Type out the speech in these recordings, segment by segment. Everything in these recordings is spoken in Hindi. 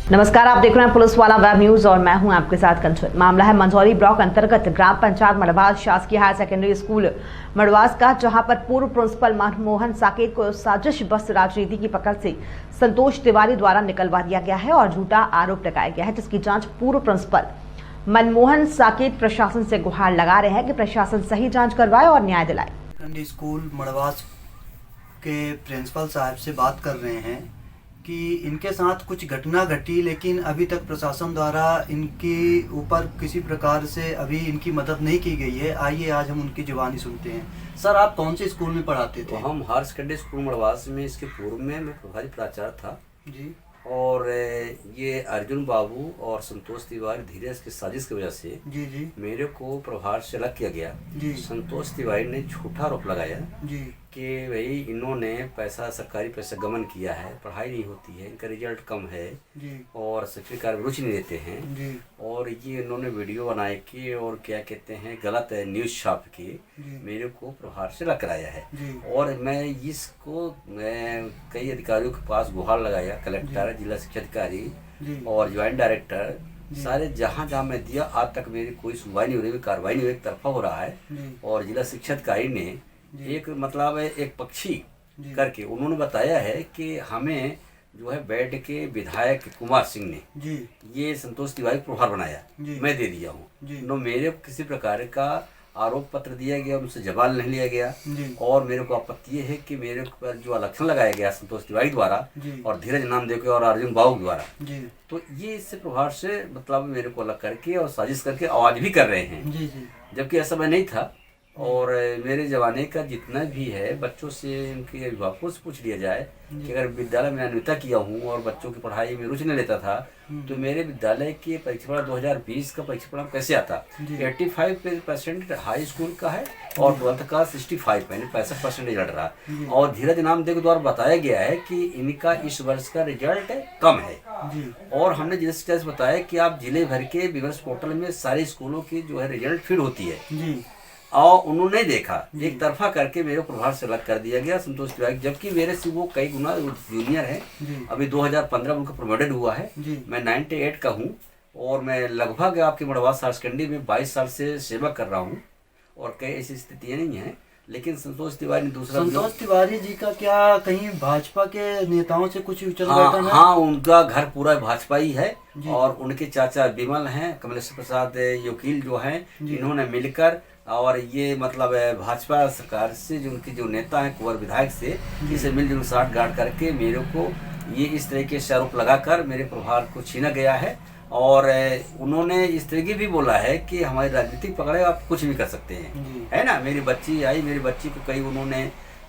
नमस्कार, आप देख रहे हैं पुलिस वाला वेब न्यूज और मैं हूं आपके साथ कंचन। मामला है मंझौली ब्लॉक अंतर्गत ग्राम पंचायत मड़वास शासकीय हायर सेकेंडरी स्कूल मड़वास का, जहां पर पूर्व प्रिंसिपल मनमोहन साकेत को साजिश बस राजनीति की पकड़ से संतोष तिवारी द्वारा निकलवा दिया गया है और झूठा आरोप लगाया गया है, जिसकी जांच पूर्व प्रिंसिपल मनमोहन साकेत प्रशासन से गुहार लगा रहे हैं कि प्रशासन सही जाँच करवाए और न्याय दिलाए। स्कूल मड़वास के प्रिंसिपल साहब से बात कर रहे हैं कि इनके साथ कुछ घटना घटी, लेकिन अभी तक प्रशासन द्वारा इनके ऊपर किसी प्रकार से अभी इनकी मदद नहीं की गई है। आइए आज हम उनकी जुबानी सुनते हैं। सर, आप कौन से स्कूल में पढ़ाते थे? तो हम हायर सेकेंडरी स्कूल मड़वास में, इसके पूर्व में मैं प्रभारी प्राचार्य था जी। और ये अर्जुन बाबू और संतोष तिवारी धीरज की साजिश की वजह से जी मेरे को प्रभार से अलग किया गया जी। संतोष तिवारी ने झूठा आरोप लगाया जी कि भाई इन्होंने पैसा, सरकारी पैसा गमन किया है, पढ़ाई नहीं होती है, इनका रिजल्ट कम है जी और शिक्षक कार्य में रुचि नहीं देते हैं जी। और ये इन्होंने वीडियो बनाए के और क्या कहते हैं गलत न्यूज़ छाप के मेरे को प्रभार से अलग कराया है। और मैं इसको कई अधिकारियों के पास गुहार लगाया, कलेक्टर, जिला शिक्षा अधिकारी और ज्वाइंट डायरेक्टर, सारे जहाँ जहाँ मैं दिया, आज तक मेरी कोई सुनवाई नहीं हो रही, कार्रवाई नहीं हो रही, एक तरफा हो रहा है। और जिला शिक्षा अधिकारी ने एक मतलब एक पक्षी करके उन्होंने बताया है कि हमें जो है बैठ के विधायक कुमार सिंह ने ये संतोष तिवारी को प्रभार बनाया, मैं दे दिया हूँ। नो मेरे को किसी प्रकार का आरोप पत्र दिया गया, उनसे जवाब नहीं लिया गया। और मेरे को आपत्ति है कि मेरे पर जो आरक्षण लगाया गया संतोष तिवारी द्वारा और धीरज नाम देके और अर्जुन बाबू द्वारा, तो ये इससे प्रभार से मतलब मेरे को अलग करके और साजिश करके आवाज भी कर रहे हैं, जबकि ऐसा मैं नहीं था। और मेरे जमाने का जितना भी है बच्चों से, उनके अभिभावकों से पूछ लिया जाए कि अगर विद्यालय में अन्यता किया हूँ और बच्चों की पढ़ाई में रुचि नहीं लेता था, तो मेरे विद्यालय के परीक्षा परिणाम 2020 का परीक्षा परिणाम कैसे आता? 85% हाई स्कूल का है और 12th का 65 यानी 65% रिजल्ट रहा। और धीरज नाम देव द्वारा बताया गया है कि इनका इस वर्ष का रिजल्ट कम है। और हमने जिस बताया कि आप जिले भर के विवर्स पोर्टल में सारे स्कूलों की जो है रिजल्ट फीड होती है, और उन्होंने देखा, एक तरफा करके मेरे प्रभार से अलग कर दिया गया संतोष तिवारी, जबकि मेरे से वो कई गुना जूनियर है। अभी 2015 में उनका प्रमोटेड हुआ है, मैं 98 का हूँ और मैं लगभग आपके मड़वास हायर सेकेंडरी में 22 साल से सेवा कर रहा हूँ और कई ऐसी स्थितियाँ नहीं हैं। लेकिन संतोष तिवारी दूसरा, संतोष तिवारी जी का क्या कहीं भाजपा के नेताओं से कुछ उच्च बैठक है? हाँ, उनका घर पूरा भाजपा ही है और उनके चाचा विमल हैं, कमलेश्वर प्रसाद वकील जो हैं, इन्होंने मिलकर और ये मतलब भाजपा सरकार से जो उनके जो नेता हैं कुंवर विधायक से इसे मिलजुल साठ गांठ करके मेरे को ये इस तरीके से आरोप लगाकर मेरे प्रभार को छीना गया है। और उन्होंने इस तरीके भी बोला है कि हमारी राजनीतिक पकड़े, आप कुछ भी कर सकते हैं, है ना। मेरी बच्ची आई, मेरी बच्ची को कई उन्होंने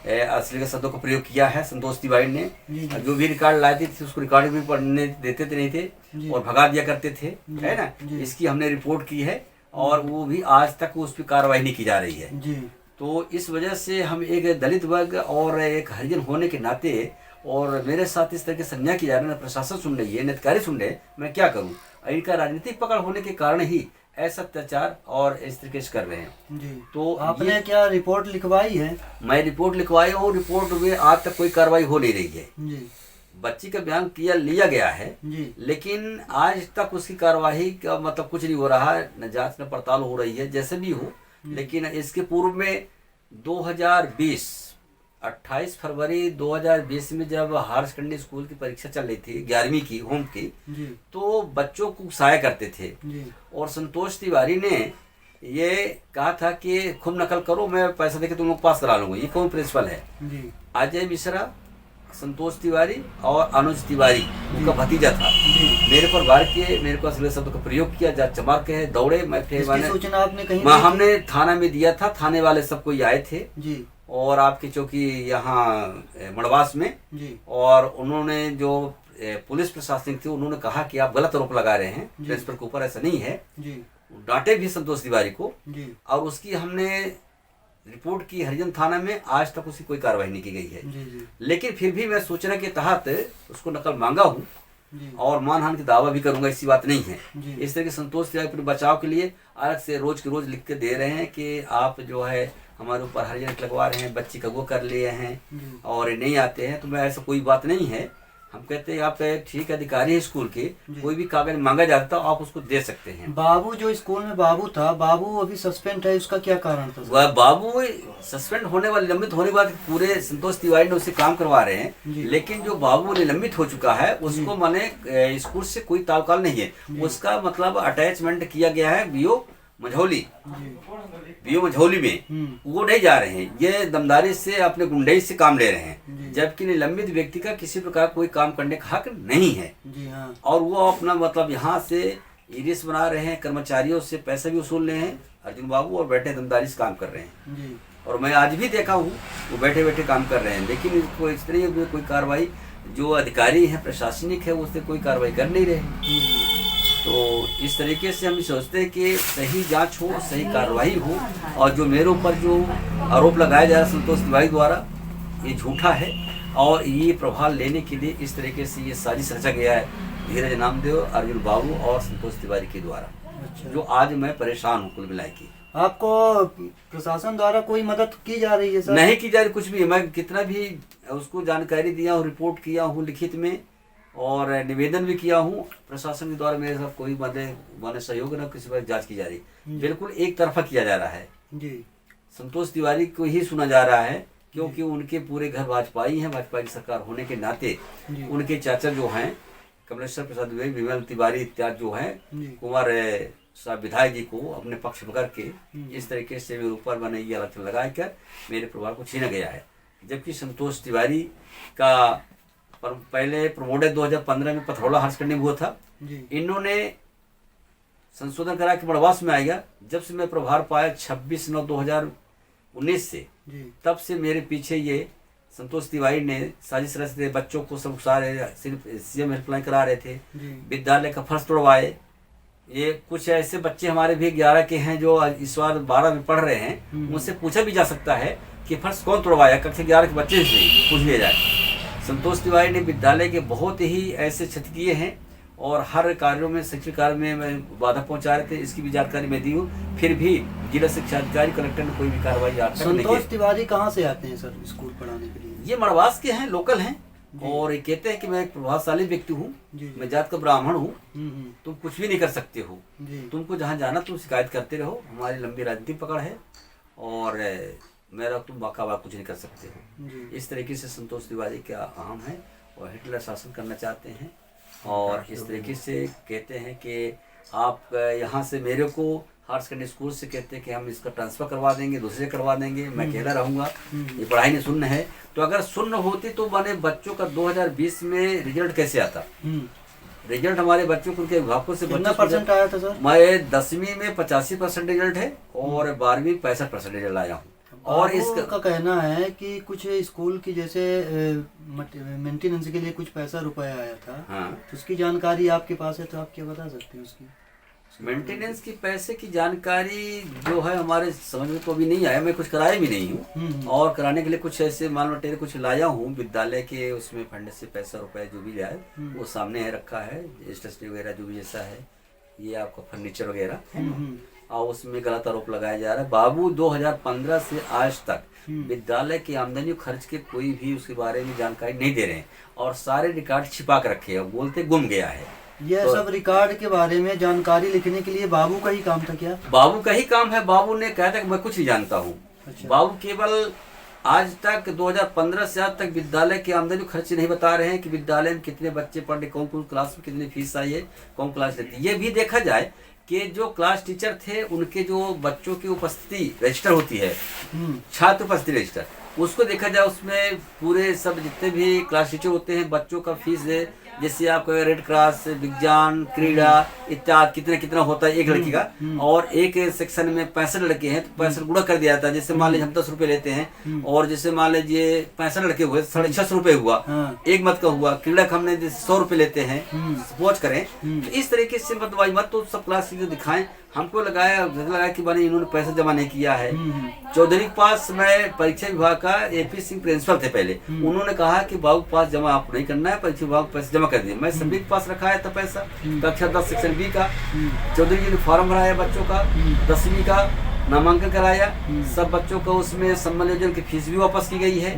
अश्लील शब्दों का प्रयोग किया है संतोष तिवारी ने। जो भी रिकॉर्ड लाते थे उसको रिकॉर्ड भी पढ़ने देते थे नहीं थे और भगा दिया करते थे, है ना। इसकी हमने रिपोर्ट की है और वो भी आज तक उस पर कार्रवाई नहीं की जा रही है। तो इस वजह से हम एक दलित वर्ग और एक हरिजन होने के नाते और मेरे साथ इस तरह की संज्ञा की जा रही है, प्रशासन सुन रही है, अधिकारी सुन रहे, मैं क्या करूं? इनका राजनीतिक पकड़ होने के कारण ही ऐसा अत्याचार और इस तरीके से कर रहे हैं। तो आपने क्या रिपोर्ट लिखवाई है? मैं रिपोर्ट लिखवाई हूँ, रिपोर्ट में आज तक कोई कार्रवाई हो नहीं रही है। बच्ची का बयान लिया गया है, लेकिन आज तक उसकी कार्यवाही का मतलब कुछ नहीं हो रहा है, न जांच न पड़ताल हो रही है, जैसे भी हो। लेकिन इसके पूर्व में 2020 28 फरवरी 2020 में जब हायर सेकेंडरी स्कूल की परीक्षा चल रही थी 11वीं की होम की, तो बच्चों को उकसाया करते थे और संतोष तिवारी ने ये कहा था कि खूब नकल करो, मैं पैसा देके तुम लोग पास करा लूंगा। ये कौन प्रिंसिपल है? अजय मिश्रा, संतोष तिवारी और अनुज तिवारी, उनका भतीजा था। मेरे पर वार किए, मेरे को अश्लील शब्दों का प्रयोग किया, जा चमार के दौड़े। मैं सूचना आपने कहीं हमने थाना में दिया था, थाने वाले सब कोई आए थे और आपकी चौकी यहाँ मड़वास में, और उन्होंने जो पुलिस प्रशासनिक थी उन्होंने कहा कि आप गलत आरोप लगा रहे हैं, प्रिंसिपल के ऊपर ऐसा नहीं है। डांटे भी संतोष तिवारी को और उसकी हमने रिपोर्ट की हरिजन थाना में, आज तक उसकी कोई कार्रवाई नहीं की गई है। लेकिन फिर भी मैं सूचना के तहत उसको नकल मांगा हूँ और मानहानि की दावा भी करूंगा, ऐसी बात नहीं है। इस तरह के संतोष तिवारी अपने बचाव के लिए अलग से रोज के रोज लिख के दे रहे हैं कि आप जो है हमारे ऊपर हरिजन लगवा रहे हैं, बच्ची का वो कर लिए हैं और नहीं आते हैं। तो मैं ऐसा कोई बात नहीं है, हम कहते हैं आप ठीक अधिकारी है स्कूल के, कोई भी कागज मांगा जाता है आप उसको दे सकते हैं। बाबू जो स्कूल में बाबू था, बाबू अभी सस्पेंड है, उसका क्या कारण था? वह बाबू सस्पेंड होने वाले, निलंबित होने के बाद पूरे संतोष तिवारी ने उससे काम करवा रहे हैं, लेकिन जो बाबू निलंबित हो चुका है उसको माने स्कूल से कोई ताल्लुक नहीं है, उसका मतलब अटैचमेंट किया गया है बीओ मझौली में, वो नहीं जा रहे हैं, ये दमदारी से अपने गुंडई से काम ले रहे हैं, जबकि निलंबित व्यक्ति का किसी प्रकार कोई काम करने का हक नहीं है। जी हाँ। और वो अपना मतलब यहाँ से इरिस बना रहे हैं, कर्मचारियों से पैसे भी वसूल रहे हैं अर्जुन बाबू, और बैठे दमदारी से काम कर रहे हैं जी। और मैं आज भी देखा हूँ वो बैठे बैठे काम कर रहे हैं, लेकिन इसको इस तरह की कोई कार्रवाई जो अधिकारी है प्रशासनिक है उससे कोई कार्रवाई कर नहीं रहे। तो इस तरीके से हम सोचते हैं कि सही जांच हो, सही कार्रवाई हो, और जो मेरे ऊपर जो आरोप लगाया जा रहा है संतोष तिवारी द्वारा ये झूठा है, और ये प्रभाव लेने के लिए इस तरीके से ये साजिश रचा गया है धीरज नामदेव, अर्जुन बाबू और संतोष तिवारी के द्वारा। अच्छा। जो आज मैं परेशान हूँ कुल मिला के। आपको प्रशासन द्वारा कोई मदद की जा रही है सर? नहीं की जा रही कुछ भी। मैं कितना भी उसको जानकारी दिया हूँ, रिपोर्ट किया हूँ लिखित में, और निवेदन भी किया हूँ, प्रशासन के द्वारा मेरे साथ कोई माने सहयोग न किसी पर जांच की जा रही, बिल्कुल एक तरफा किया जा रहा है जी। संतोष तिवारी को ही सुना जा रहा है, क्योंकि उनके पूरे घर भाजपाई हैं, भाजपा की सरकार होने के नाते उनके चाचा जो हैं कमलेश्वर प्रसाद विमल तिवारी इत्यादि जो हैं कुमार साहब विधायक जी को अपने पक्ष में करके इस तरीके से मेरे ऊपर बने ये आरोप लगा कर मेरे परिवार को छीना गया है। जबकि संतोष तिवारी का पहले प्रमोटेड 2015 में पथरौला हार्स करने में हुआ था, इन्होंने संशोधन करा के बड़वास में आएगा। जब से मैं प्रभार पाया 26/9/2019 से, तब से मेरे पीछे ये संतोष तिवारी ने साजिश रचते, बच्चों को सब सारे सिर्फ सीएम हेल्पलाइन करा रहे थे, विद्यालय का फर्श तोड़वाए। ये कुछ ऐसे बच्चे हमारे भी 11 के हैं जो इस बार 12 में पढ़ रहे हैं, उनसे पूछा भी जा सकता है कि फर्श कौन तोड़वाया, कक्षा 11 के बच्चे से पूछ लिया जाए। संतोष तिवारी ने विद्यालय के बहुत ही ऐसे क्षति किए हैं, और हर कार्यों में शैक्षिक कार्य में बाधा पहुंचा रहे थे, इसकी भी जानकारी मैं दी हूँ। फिर भी जिला शिक्षा अधिकारी कलेक्टर ने कोई भी कार्रवाई आज तक नहीं की। संतोष तिवारी कहाँ से आते हैं सर स्कूल पढ़ाने के लिए? ये मड़वास के हैं, लोकल हैं, और ये कहते हैं कि मैं एक प्रभावशाली व्यक्ति हूँ, मैं जात का ब्राह्मण हूँ, तुम कुछ भी नहीं कर सकते हो, तुमको जहाँ जाना तुम शिकायत करते रहो, हमारी लंबी राजनीतिक पकड़ है, और मेरा तुम बाकाबा कुछ नहीं कर सकते हो। इस तरीके से संतोष तिवारी क्या अहम है और हिटलर शासन करना चाहते हैं, और इस तरीके से कहते हैं कि आप यहाँ से मेरे को हायर सेकेंडरी स्कूल से कहते हैं कि हम इसका ट्रांसफ़र करवा देंगे, दूसरे करवा देंगे, मैं अकेला रहूँगा, ये पढ़ाई नहीं सुन्न है। तो अगर सुन्न होती तो माने बच्चों का 2020 में रिजल्ट कैसे आता? रिजल्ट हमारे बच्चों को उनके अभिभावकों से कितना परसेंट आया था सर? मैं 10वीं में 85% रिजल्ट है, और 12वीं 65% रिजल्ट आया हूँ। और इसका कहना है कि कुछ स्कूल की जैसे मेंटेनेंस के लिए कुछ पैसा रुपया आया था। हाँ। तो उसकी जानकारी आपके पास है, तो आप क्या बता सकते हैं उसकी? मेंटेनेंस की पैसे की जानकारी जो है हमारे समझ में तो अभी नहीं आया, मैं कुछ कराया भी नहीं हूँ, और कराने के लिए कुछ ऐसे माल मटेरियल कुछ लाया हूँ विद्यालय के, उसमें फंड से पैसा रुपया जो भी आए वो सामने है रखा है, स्टेशनरी वगैरह जो भी जैसा है, ये आपका फर्नीचर वगैरह है, और उसमें गलत आरोप लगाया जा रहा है। बाबू 2015 से आज तक विद्यालय की आमदनी खर्च के कोई भी उसके बारे में जानकारी नहीं दे रहे हैं, और सारे रिकॉर्ड छिपा कर रखे हैं, बोलते गुम गया है। यह तो सब रिकॉर्ड के बारे में जानकारी लिखने के लिए बाबू का ही काम था क्या? बाबू का ही काम है। बाबू ने कहा था कि मैं कुछ नहीं जानता हूँ। अच्छा। बाबू केवल आज तक 2015 से आज तक विद्यालय की आमदनी खर्च नहीं बता रहे हैं कि विद्यालय में कितने बच्चे पढ़ रहे, कौन कौन क्लास में कितनी फीस आई है, कौन क्लास लेती है। ये भी देखा जाए कि जो क्लास टीचर थे उनके जो बच्चों की उपस्थिति रजिस्टर होती है, छात्र उपस्थिति रजिस्टर, उसको देखा जाए उसमें पूरे सब जितने भी क्लास टीचर होते हैं बच्चों का फीस है, जैसे आपको रेड क्रॉस, विज्ञान, क्रीड़ा इत्यादि कितना कितना होता है एक लड़की का, और एक सेक्शन में 65 लड़के हैं तो 65 गुणा कर दिया जाता है। जैसे मान लीजिए हम 10 रुपए लेते हैं, और जैसे मान लीजिए 65 लड़के हुए 650 रुपए हुआ, एक मत का हुआ। क्रीड़ा का हमने जैसे 100 रुपए लेते हैं, सपोज करें, तो इस तरीके से मत तो सब क्लास जो दिखाएं। हमको लगा कि बने इन्होंने पैसा जमा नहीं किया है। चौधरी के पास मैं परीक्षा विभाग का AP सिंह प्रिंसिपल थे पहले, उन्होंने कहा कि बाबू के पास जमा आप नहीं करना है, परीक्षा विभाग पैसा जमा कर दिए। मैं सभी के पास रखा है था पैसा, कक्षा 10 सेक्शन B का। चौधरी जी ने फॉर्म भराया बच्चों का 10वीं का, नामांकन कराया, सब बच्चों को उसमें सम्मान योजना की फीस भी वापस की गई है।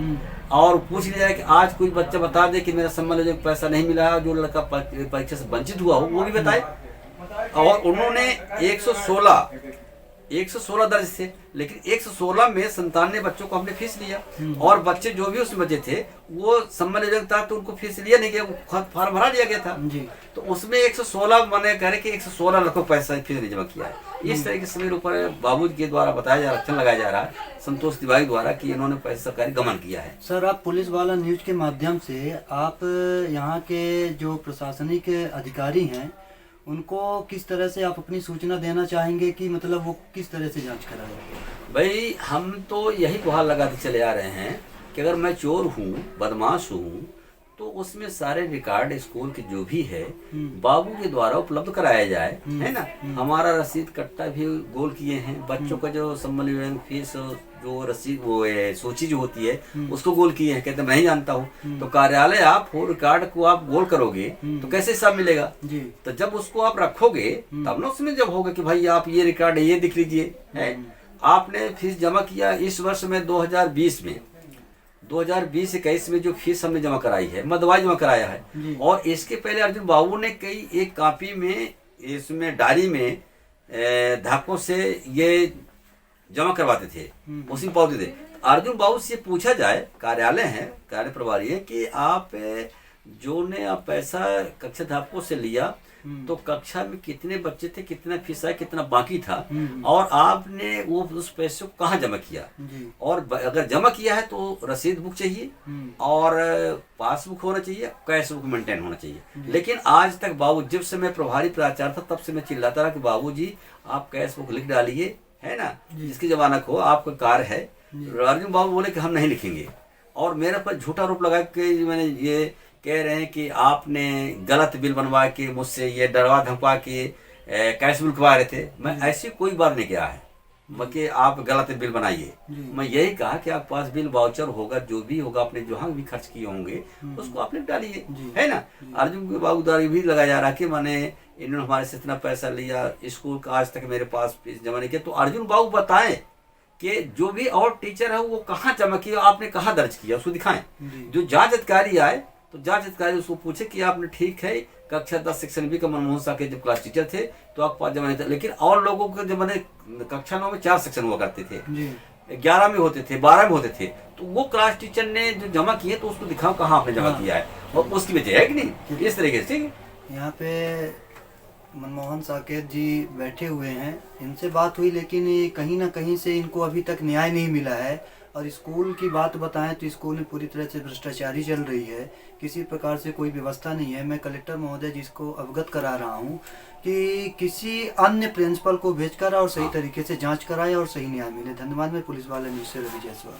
और पूछ लिया जाए कि आज कोई बच्चा बता दे कि मेरा सम्मान योजना का पैसा नहीं मिला, जो लड़का परीक्षा से वंचित हुआ हो वो भी बताए। और उन्होंने 116 दर्ज थे, लेकिन 116 में 97 बच्चों को हमने फीस लिया। और बच्चे जो भी उसमें बचे थे वो सम्मान योजना था तो उनको फीस लिया नहीं गया, फॉर्म भरा लिया गया था जी। तो उसमें 116 मैंने कह रहे कि 116 लाख पैसा फीस नहीं जमा किया है। इस तरीके से मेरे ऊपर बाबू के द्वारा बताया जा रहा, रक्षण लगाया जा रहा है संतोष तिवारी द्वारा कि इन्होंने पैसा सरकारी गमन किया है। सर, आप पुलिस वाला न्यूज के माध्यम से आप यहाँ के जो प्रशासनिक अधिकारी हैं उनको किस तरह से आप अपनी सूचना देना चाहेंगे कि मतलब वो किस तरह से जांच कराएं? भाई हम तो यही गुहार लगाते चले आ रहे हैं कि अगर मैं चोर हूँ, बदमाश हूँ, तो उसमें सारे रिकॉर्ड स्कूल के जो भी है बाबू के द्वारा उपलब्ध कराया जाए, है ना। हमारा रसीद कट्टा भी गोल किए हैं, बच्चों का जो सम्मान फीस जो रसीद वो सूची जो होती है उसको गोल किए हैं। कहते मैं नहीं जानता हूँ, तो कार्यालय आप रिकॉर्ड को आप गोल करोगे तो कैसे हिसाब मिलेगा जी। तो जब उसको आप रखोगे तब ना उसमें जब होगा कि भाई आप ये रिकॉर्ड ये दिख लीजिए है। आपने फीस जमा किया इस वर्ष में 2020 में 2020-21 में जो फीस हमने जमा कराई है, मदवाई जमा कराया है। और इसके पहले अर्जुन बाबू ने कई एक कॉपी में इसमें डायरी में धाकों से ये जमा करवाते थे, उसी पावती थे। अर्जुन बाबू से पूछा जाए, कार्यालय है, कार्य प्रभारी है, कि आप जो ने आप पैसा कक्षा धाकों से लिया तो कक्षा में कितने बच्चे थे, कितना फीस आया, कितना बाकी था, और आपने वो उस पैसे को कहाँ जमा किया। और अगर जमा किया है तो रसीद बुक चाहिए और पासबुक होना चाहिए, कैश बुक मेंटेन होना चाहिए। लेकिन आज तक बाबू, जब से मैं प्रभारी प्राचार्य था तब से मैं चिल्लाता रहा कि बाबू जी आप कैश बुक लिख डालिए, है ना, जिसकी जमानत हो, आपका कार है। अर्जुन बाबू बोले कि हम नहीं लिखेंगे, और मेरे पर झूठा आरोप लगा के मैंने ये कह रहे हैं कि आपने गलत बिल बनवा के मुझसे ये डरवा धमका के कैश बिल करवा रहे थे। मैं ऐसी कोई बात नहीं किया है कि आप गलत बिल बनाइए। मैं यही कहा कि आपके पास बिल वाउचर होगा, जो भी होगा आपने जहाँ भी खर्च किए होंगे उसको आप लिख डालिए, है ना। अर्जुन बाबू द्वारा भी लगाया जा रहा कि मैंने इन्होंने हमारे से इतना पैसा लिया, स्कूल का आज तक मेरे पास फीस जमा नहीं किया। तो अर्जुन बाबू बताएं कि जो भी और टीचर है वो कहाँ जमा किया, आपने कहाँ दर्ज किया, उसको दिखाएं। जो जांच अधिकारी आए तो जांच अधिकारी उसको पूछे कि आपने ठीक है कक्षा 10 सेक्शन बी का मनमोहन साह के जब क्लास टीचर थे तो आपके पास जमा नहीं था, लेकिन और लोगों के जब मैंने कक्षा 9 में 4 सेक्शन हुआ करते थे, 11 में होते थे, 12 में होते थे, तो वो क्लास टीचर ने जो जमा किए तो उसको दिखाओ कहाँ आपने जमा किया है और उसकी वजह है कि नहीं। इस तरीके से यहाँ पे मनमोहन साकेत जी बैठे हुए हैं, इनसे बात हुई, लेकिन कहीं ना कहीं से इनको अभी तक न्याय नहीं मिला है। और स्कूल की बात बताएं तो स्कूल में पूरी तरह से भ्रष्टाचारी चल रही है, किसी प्रकार से कोई व्यवस्था नहीं है। मैं कलेक्टर महोदय जी को अवगत करा रहा हूं कि किसी अन्य प्रिंसिपल को भेजकर और सही तरीके से जांच कराए और सही न्याय मिले। धन्यवाद। मैं पुलिस वाले न्यूज़ से रवि जायसवाल।